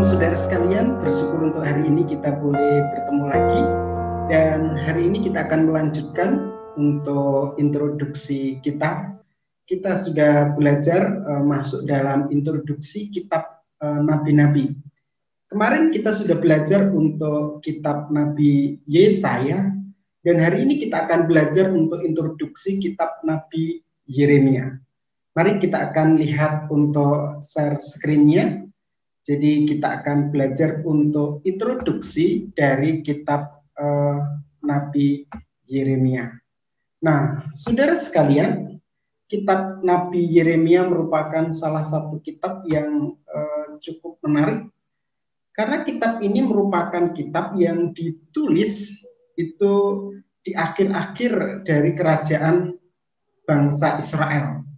Saudara sekalian, bersyukur untuk hari ini kita boleh bertemu lagi, dan hari ini kita akan melanjutkan untuk introduksi kita. Kita sudah belajar masuk dalam introduksi kitab Nabi-Nabi. Kemarin kita sudah belajar untuk kitab Nabi Yesaya, dan hari ini kita akan belajar untuk introduksi kitab Nabi Yeremia. Mari kita akan lihat untuk share screen-nya. Jadi kita akan belajar untuk introduksi dari kitab Nabi Yeremia. Nah, saudara sekalian, kitab Nabi Yeremia merupakan salah satu kitab yang cukup menarik, karena kitab ini merupakan kitab yang ditulis itu di akhir-akhir dari kerajaan bangsa Israel,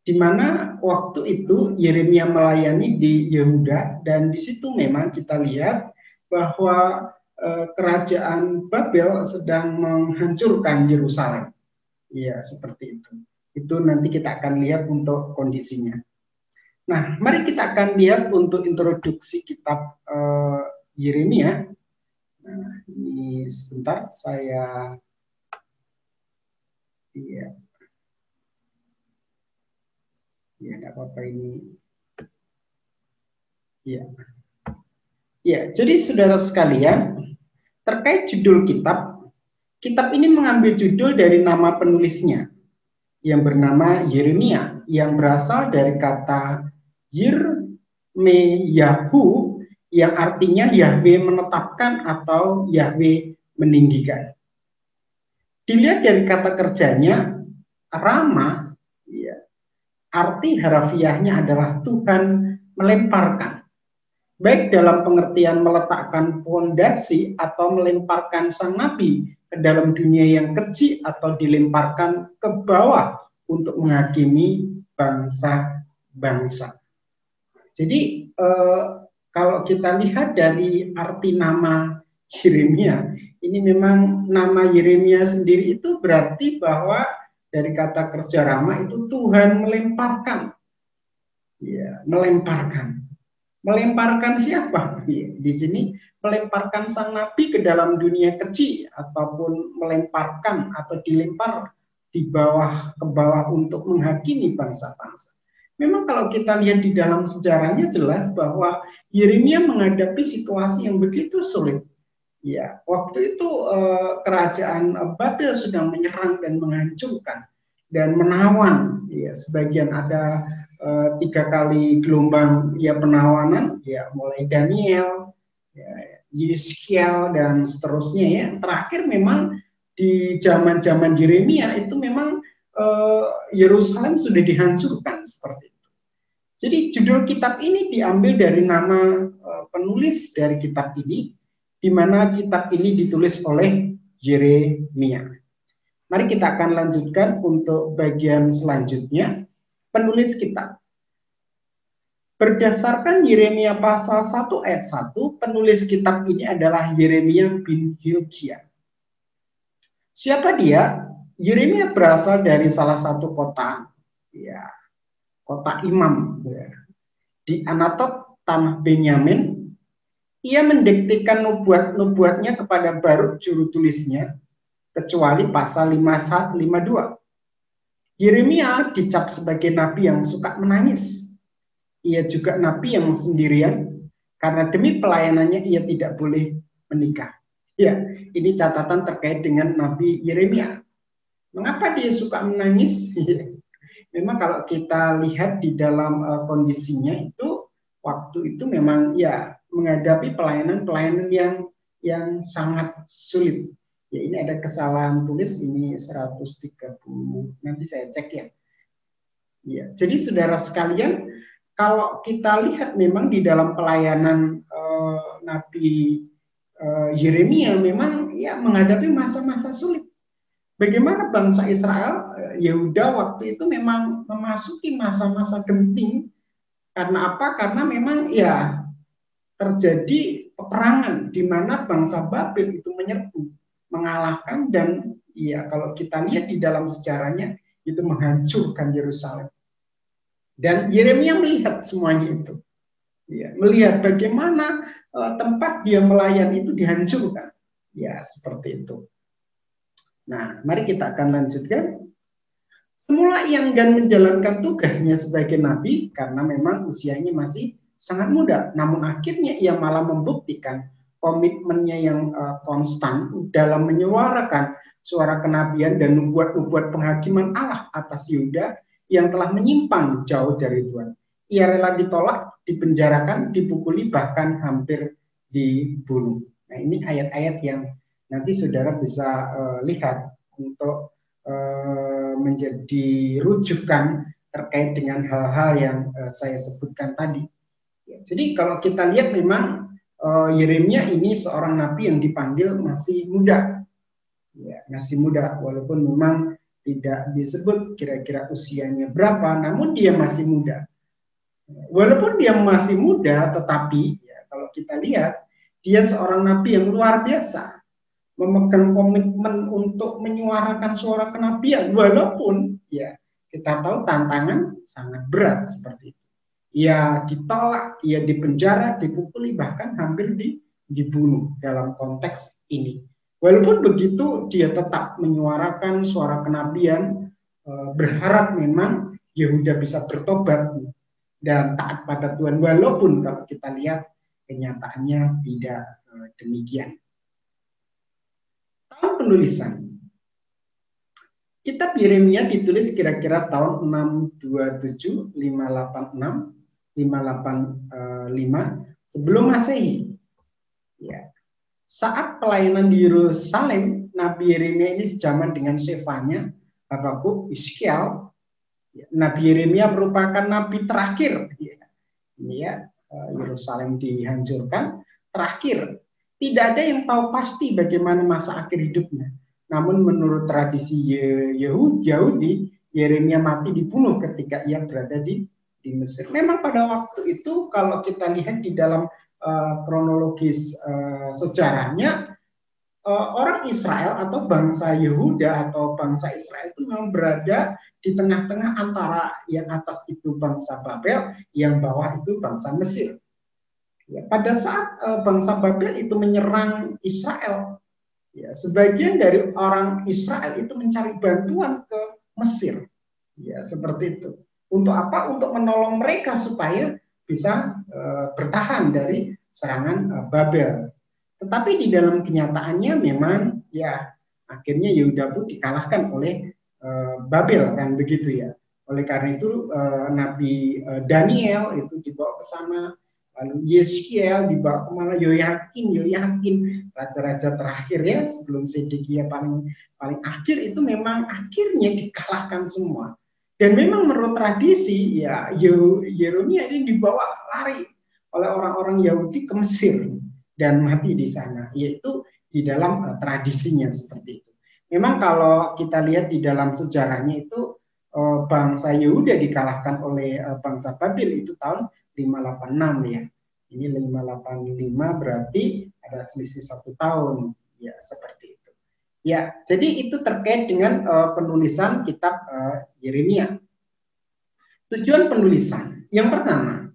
di mana waktu itu Yeremia melayani di Yehuda, dan di situ memang kita lihat bahwa kerajaan Babel sedang menghancurkan Yerusalem. Ya, seperti itu. Itu nanti kita akan lihat untuk kondisinya. Nah, mari kita akan lihat untuk introduksi kitab Yeremia. Nah, ini sebentar saya ya, nggak apa-apa ini. Ya, jadi saudara sekalian, terkait judul kitab ini mengambil judul dari nama penulisnya yang bernama Yeremia, yang berasal dari kata Yirmeyahu, yang artinya Yahweh menetapkan atau Yahweh meninggikan. Dilihat dari kata kerjanya, Rama, arti harafiahnya adalah Tuhan melemparkan, baik dalam pengertian meletakkan fondasi atau melemparkan sang nabi ke dalam dunia yang kecil, atau dilemparkan ke bawah untuk menghakimi bangsa-bangsa. Jadi kalau kita lihat dari arti nama Yeremia, ini memang nama Yeremia sendiri itu berarti bahwa dari kata kerja Rama itu Tuhan melemparkan. Ya, melemparkan. Melemparkan siapa? Ya, di sini melemparkan sang nabi ke dalam dunia kecil, ataupun melemparkan atau dilempar ke bawah untuk menghakimi bangsa-bangsa. Memang kalau kita lihat di dalam sejarahnya jelas bahwa Yeremia menghadapi situasi yang begitu sulit. Ya, waktu itu kerajaan Babel sedang menyerang dan menghancurkan dan menawan. Ya, sebagian ada 3 kali gelombang penawanan, mulai Daniel, Yeskiel dan seterusnya ya. Terakhir memang di zaman-zaman Yeremia itu memang Yerusalem sudah dihancurkan seperti itu. Jadi judul kitab ini diambil dari nama penulis dari kitab ini, di mana kitab ini ditulis oleh Yeremia. Mari kita akan lanjutkan untuk bagian selanjutnya, penulis kitab. Berdasarkan Yeremia pasal 1 ayat 1, penulis kitab ini adalah Yeremia bin Hilkiah. Siapa dia? Yeremia berasal dari salah satu kota, kota imam, di Anatot, tanah Benyamin. Ia mendiktikan nubuat-nubuatnya kepada Baruk juru tulisnya, kecuali pasal 51-52. Yeremia dicap sebagai nabi yang suka menangis. Ia juga nabi yang sendirian, karena demi pelayanannya ia tidak boleh menikah. Ya, ini catatan terkait dengan Nabi Yeremia. Mengapa dia suka menangis? Memang kalau kita lihat di dalam kondisinya itu, waktu itu memang menghadapi pelayanan yang sangat sulit. Ya, ini ada kesalahan tulis, ini 130. Nanti saya cek ya. Ya, jadi saudara sekalian, kalau kita lihat memang di dalam pelayanan Nabi Yeremia memang menghadapi masa-masa sulit. bagaimana bangsa Israel, Yehuda waktu itu memang memasuki masa-masa genting. Karena apa? Karena memang ya terjadi peperangan di mana bangsa Babel itu menyerbu, mengalahkan, dan ya kalau kita lihat di dalam sejarahnya itu menghancurkan Yerusalem. Dan Yeremia melihat semuanya itu. Ya, melihat bagaimana tempat dia melayani itu dihancurkan. Ya, seperti itu. Nah, mari kita akan lanjutkan. Semula ia enggan menjalankan tugasnya sebagai nabi karena memang usianya masih sangat muda. Namun akhirnya ia malah membuktikan komitmennya yang konstan dalam menyuarakan suara kenabian dan membuat penghakiman Allah atas Yehuda yang telah menyimpang jauh dari Tuhan. Ia rela ditolak, dipenjarakan, dipukuli, bahkan hampir dibunuh. Nah, ini ayat-ayat yang nanti saudara bisa lihat untuk menjadi rujukan terkait dengan hal-hal yang saya sebutkan tadi. Jadi kalau kita lihat memang Yeremia ini seorang nabi yang dipanggil masih muda. Ya, masih muda, walaupun memang tidak disebut kira-kira usianya berapa, namun dia masih muda. Walaupun dia masih muda, tetapi ya, kalau kita lihat dia seorang nabi yang luar biasa, memegang komitmen untuk menyuarakan suara kenabian, walaupun ya kita tahu tantangan sangat berat seperti itu. Ia ditolak, ia dipenjara, dipukuli, bahkan hampir dibunuh dalam konteks ini. Walaupun begitu, dia tetap menyuarakan suara kenabian, berharap memang Yehuda bisa bertobat dan taat pada Tuhan, walaupun kalau kita lihat kenyataannya tidak demikian. Tahun penulisan. Kitab Yeremia ditulis kira-kira tahun 627, 586, 585 sebelum Masehi. Ya. Saat pelayanan di Yerusalem, Nabi Yeremia ini sejaman dengan Sefanya, Habakuk, Hizkiel. Nabi Yeremia merupakan nabi terakhir. Ini ya, Yerusalem dihancurkan. Terakhir, tidak ada yang tahu pasti bagaimana masa akhir hidupnya. Namun menurut tradisi Yahudi, Yeremia mati dibunuh ketika ia berada di Mesir. Memang pada waktu itu kalau kita lihat di dalam kronologis sejarahnya, orang Israel atau bangsa Yehuda atau bangsa Israel itu memang berada di tengah-tengah antara yang atas itu bangsa Babel, yang bawah itu bangsa Mesir. Ya, pada saat bangsa Babel itu menyerang Israel, ya, sebagian dari orang Israel itu mencari bantuan ke Mesir, ya seperti itu. Untuk apa? Untuk menolong mereka supaya bisa bertahan dari serangan Babel. Tetapi di dalam kenyataannya memang ya akhirnya Yehuda pun dikalahkan oleh Babel, kan begitu ya. Oleh karena itu Nabi Daniel itu dibawa ke sana. Lalu Yeskiel dibawa kemana? Yoyakin, raja-raja terakhir ya sebelum Sedekia paling akhir itu memang akhirnya dikalahkan semua. Dan memang menurut tradisi ya Yeremia ini dibawa lari oleh orang-orang Yahudi ke Mesir dan mati di sana, yaitu di dalam tradisinya seperti itu. Memang kalau kita lihat di dalam sejarahnya itu bangsa Yehuda dikalahkan oleh bangsa Babel itu tahun 586 ya. Ini 585 berarti ada selisih 1 tahun ya seperti itu. Ya, jadi itu terkait dengan penulisan kitab Yeremia. Tujuan penulisan. Yang pertama,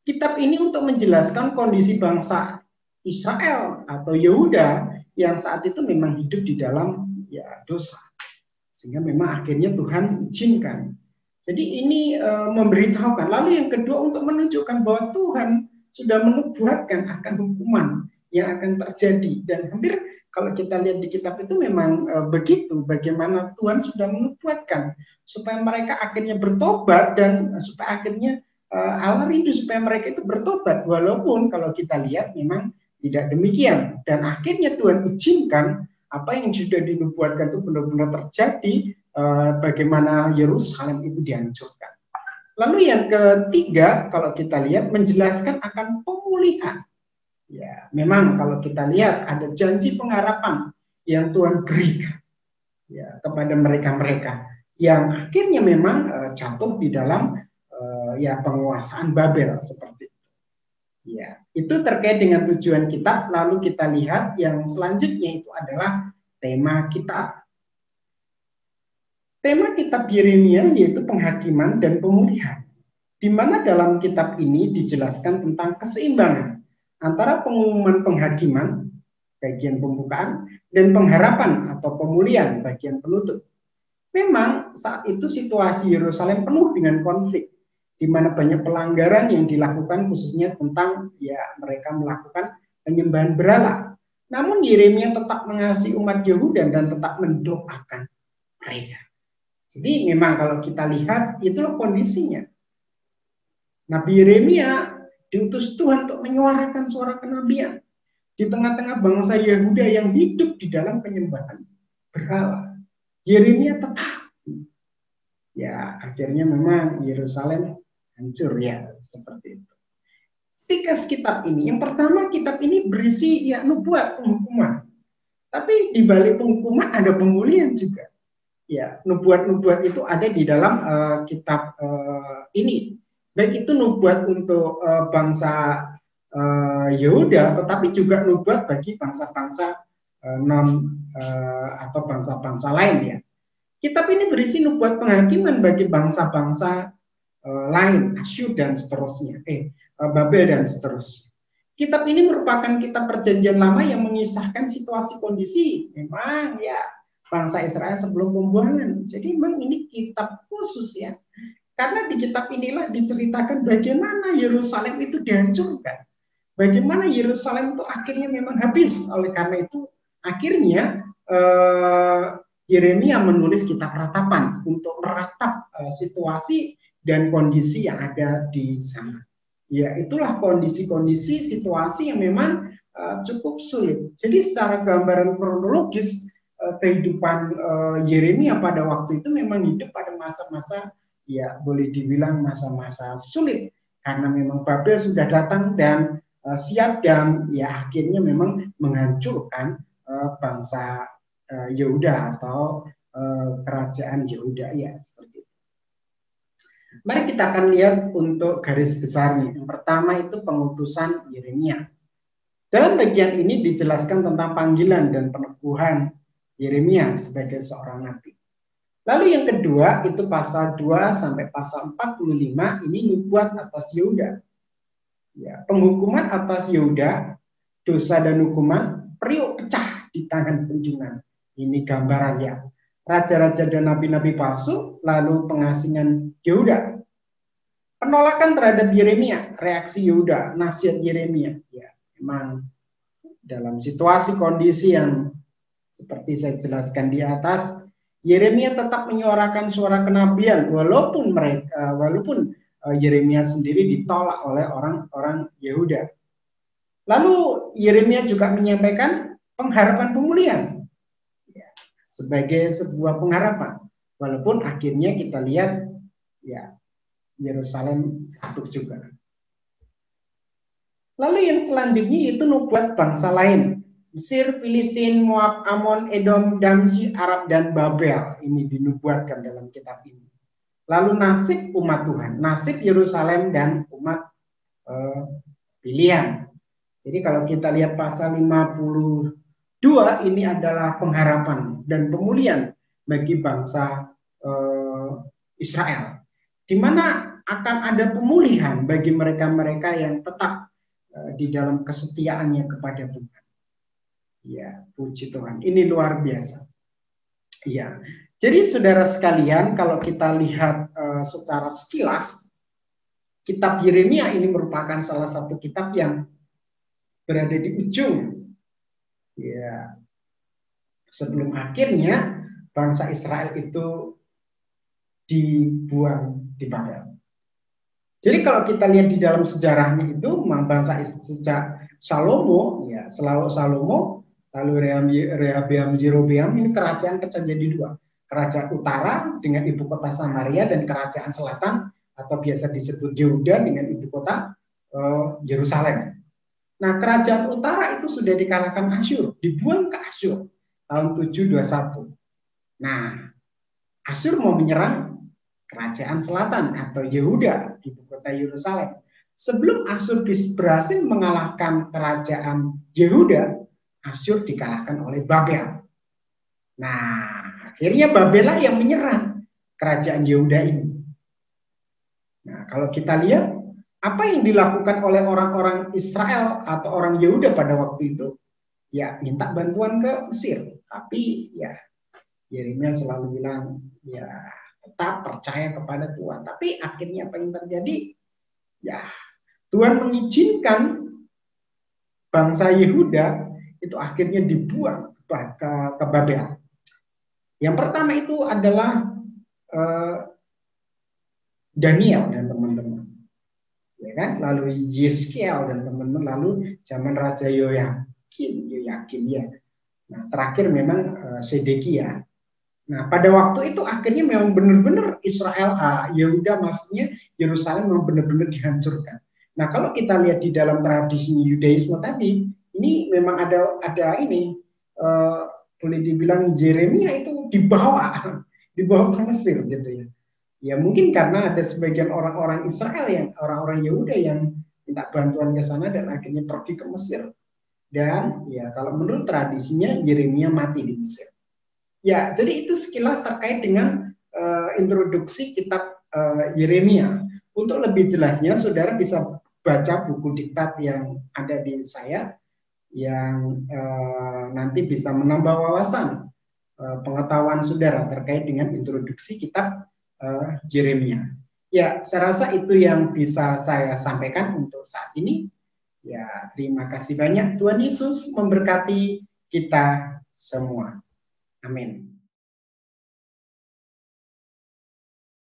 kitab ini untuk menjelaskan kondisi bangsa Israel atau Yehuda yang saat itu memang hidup di dalam ya dosa. Sehingga memang akhirnya Tuhan izinkan. Jadi ini memberitahukan. Lalu yang kedua untuk menunjukkan bahwa Tuhan sudah menubuatkan akan hukuman yang akan terjadi. Dan hampir kalau kita lihat di kitab itu memang begitu. Bagaimana Tuhan sudah menubuatkan supaya mereka akhirnya bertobat dan supaya akhirnya Allah rindu supaya mereka itu bertobat. Walaupun kalau kita lihat memang tidak demikian. Dan akhirnya Tuhan izinkan apa yang sudah dinubuatkan itu benar-benar terjadi, bagaimana Yerusalem itu dihancurkan. Lalu yang ketiga, kalau kita lihat menjelaskan akan pemulihan. Ya, memang kalau kita lihat ada janji pengharapan yang Tuhan berikan. ya kepada mereka-mereka yang akhirnya memang jatuh di dalam ya penguasaan Babel seperti itu. Ya, itu terkait dengan tujuan kitab. Lalu kita lihat yang selanjutnya itu adalah tema kitab. Tema kitab Yeremia yaitu penghakiman dan pemulihan, di mana dalam kitab ini dijelaskan tentang keseimbangan antara pengumuman penghakiman bagian pembukaan dan pengharapan atau pemulihan bagian penutup. Memang saat itu situasi Yerusalem penuh dengan konflik, di mana banyak pelanggaran yang dilakukan khususnya tentang ya mereka melakukan penyembahan berhala. Namun Yeremia tetap mengasihi umat Yehuda dan tetap mendoakan mereka. Jadi memang kalau kita lihat itulah kondisinya. Nabi Yeremia diutus Tuhan untuk menyuarakan suara kenabian di tengah-tengah bangsa Yehuda yang hidup di dalam penyembahan berhala. Yeremia tetap, ya akhirnya memang Yerusalem hancur ya seperti itu. Tikas kitab ini, yang pertama kitab ini berisi ya nubuat penghukuman, tapi di balik penghukuman ada pemulihan juga. Ya nubuat-nubuat itu ada di dalam kitab ini, baik itu nubuat untuk bangsa Yehuda, tetapi juga nubuat bagi bangsa-bangsa atau bangsa-bangsa lain ya. Kitab ini berisi nubuat penghakiman bagi bangsa-bangsa lain, Asyur dan seterusnya, Babel dan seterusnya. Kitab ini merupakan kitab perjanjian lama yang mengisahkan situasi kondisi memang ya bangsa Israel sebelum pembuangan. Jadi memang ini kitab khusus ya. Karena di kitab inilah diceritakan bagaimana Yerusalem itu dihancurkan. Bagaimana Yerusalem itu akhirnya memang habis. Oleh karena itu akhirnya Yeremia menulis kitab ratapan untuk meratap situasi dan kondisi yang ada di sana. Ya, itulah kondisi-kondisi situasi yang memang cukup sulit. Jadi secara gambaran kronologis kehidupan Yeremia pada waktu itu memang hidup pada masa-masa ya boleh dibilang masa-masa sulit karena memang Babel sudah datang dan siap dan ya akhirnya memang menghancurkan bangsa Yehuda atau kerajaan Yehuda ya seperti itu. Mari kita akan lihat untuk garis besarnya. Yang pertama itu pengutusan Yeremia. Dalam bagian ini dijelaskan tentang panggilan dan peneguhan Yeremia sebagai seorang nabi. Lalu yang kedua itu pasal 2 sampai pasal 45 ini nubuat atas Yehuda. Ya, penghukuman atas Yehuda, dosa dan hukuman, periuk pecah di tangan penjungan. Ini gambarannya. Raja-raja dan nabi-nabi palsu, lalu pengasingan Yehuda. Penolakan terhadap Yeremia, reaksi Yehuda, nasihat Yeremia. Ya, memang dalam situasi kondisi yang seperti saya jelaskan di atas, Yeremia tetap menyuarakan suara kenabian walaupun Yeremia sendiri ditolak oleh orang-orang Yehuda. Lalu Yeremia juga menyampaikan pengharapan pemulihan ya, sebagai sebuah pengharapan. Walaupun akhirnya kita lihat ya Yerusalem jatuh juga. Lalu yang selanjutnya itu nubuat bangsa lain. Mesir, Filistin, Moab, Amon, Edom, Damsyik, Arab, dan Babel. Ini dinubuatkan dalam kitab ini. Lalu nasib umat Tuhan, nasib Yerusalem dan umat pilihan. Jadi kalau kita lihat pasal 52, ini adalah pengharapan dan pemulihan bagi bangsa Israel. Di mana akan ada pemulihan bagi mereka-mereka yang tetap di dalam kesetiaannya kepada Tuhan. Ya, puji Tuhan. Ini luar biasa. Ya. Jadi saudara sekalian, kalau kita lihat secara sekilas, kitab Yeremia ini merupakan salah satu kitab yang berada di ujung. Ya. Sebelum akhirnya bangsa Israel itu dibuang di Babel. Jadi kalau kita lihat di dalam sejarahnya itu, bangsa sejak Salomo, ya selalu Salomo, lalu Rehabeam, Jerobeam, ini kerajaan pecah jadi dua. Kerajaan utara dengan ibu kota Samaria dan kerajaan selatan atau biasa disebut Yehuda dengan ibu kota Yerusalem. Nah, kerajaan utara itu sudah dikalahkan Asyur, dibuang ke Asyur tahun 721. Nah, Asyur mau menyerang kerajaan selatan atau Yehuda, ibu kota Yerusalem. Sebelum Asyur berhasil mengalahkan kerajaan Yehuda, Asyur dikalahkan oleh Babel. Nah, akhirnya Babel lah yang menyerang kerajaan Yehuda ini. Nah, kalau kita lihat apa yang dilakukan oleh orang-orang Israel atau orang Yehuda pada waktu itu, ya minta bantuan ke Mesir. Tapi ya Yeremia selalu bilang, ya tetap percaya kepada Tuhan. Tapi akhirnya apa yang terjadi? Ya Tuhan mengizinkan bangsa Yehuda itu akhirnya dibuang ke Babel. Yang pertama itu adalah Daniel dan teman-teman, ya kan? Lalu Yeskiel dan teman-teman, lalu zaman Raja Yoyakim ya. Nah, terakhir memang Sedekia. Nah, pada waktu itu akhirnya memang benar-benar Israel, Yehuda maksudnya Yerusalem memang benar-benar dihancurkan. Nah, kalau kita lihat di dalam tradisi Yudaisme tadi, ini memang ada ini boleh dibilang Yeremia itu dibawa ke Mesir gitu ya. Ya mungkin karena ada sebagian orang-orang Israel yang orang-orang Yehuda yang minta bantuan ke sana dan akhirnya pergi ke Mesir. Dan ya kalau menurut tradisinya Yeremia mati di Mesir. Ya, jadi itu sekilas terkait dengan introduksi kitab Yeremia. Untuk lebih jelasnya, saudara bisa baca buku diktat yang ada di saya, yang nanti bisa menambah wawasan pengetahuan saudara terkait dengan introduksi kitab Yeremia. Ya, saya rasa itu yang bisa saya sampaikan untuk saat ini. Ya, terima kasih banyak. Tuhan Yesus memberkati kita semua. Amin.